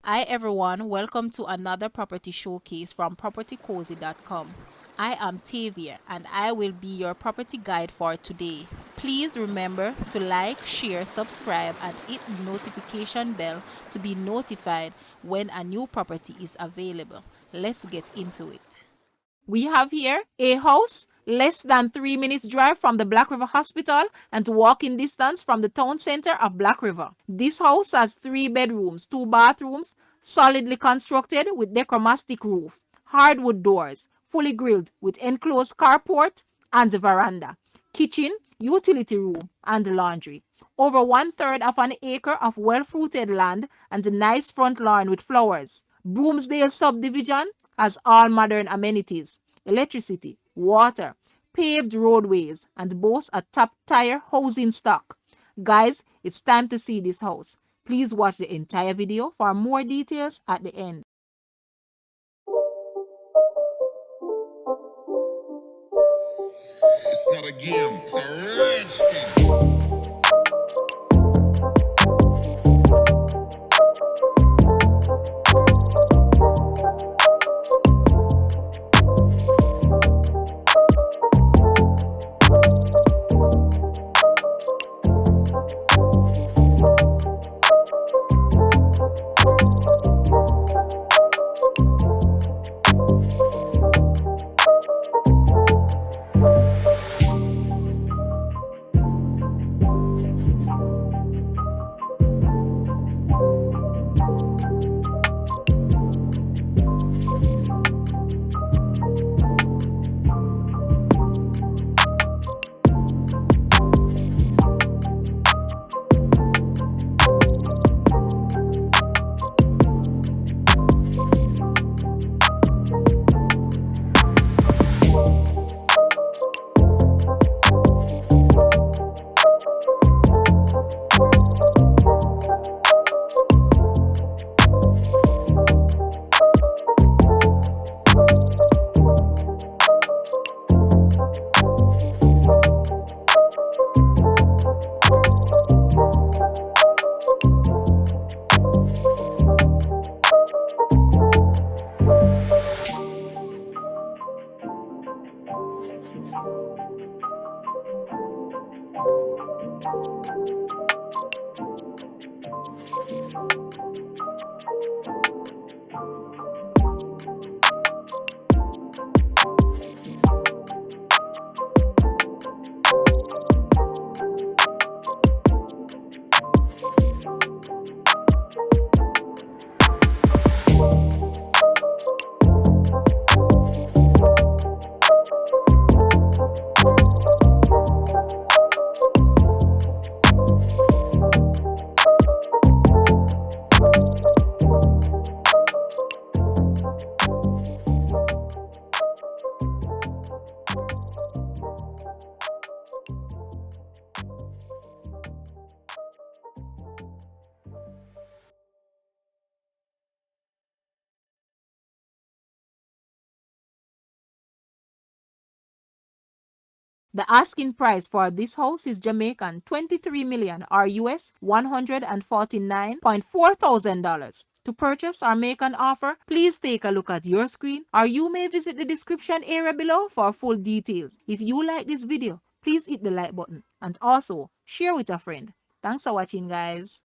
Hi everyone, welcome to another property showcase from propertycozy.com. I am Tavia and I will be your property guide for today. Please remember to like, share, subscribe and hit the notification bell to be notified when a new property is available. Let's get into it. We have here a house less than 3 minutes drive from the Black River Hospital and walking distance from the town center of Black River. This house has 3 bedrooms, 2 bathrooms, solidly constructed with decoramastic roof, hardwood doors, fully grilled with enclosed carport and veranda, kitchen, utility room and laundry. Over 1/3 of an acre of well-fruited land and a nice front lawn with flowers. Bloomsdale subdivision has all modern amenities, electricity, water, paved roadways, and boasts a top-tier housing stock. Guys, it's time to see this house. Please watch the entire video for more details at the end. It's not a game, it's a rich thing. The asking price for this house is Jamaican 23 million or US $149.4 thousand. To purchase or make an offer, please take a look at your screen or you may visit the description area below for full details. If you like this video, please hit the like button and also share with a friend. Thanks for watching, guys.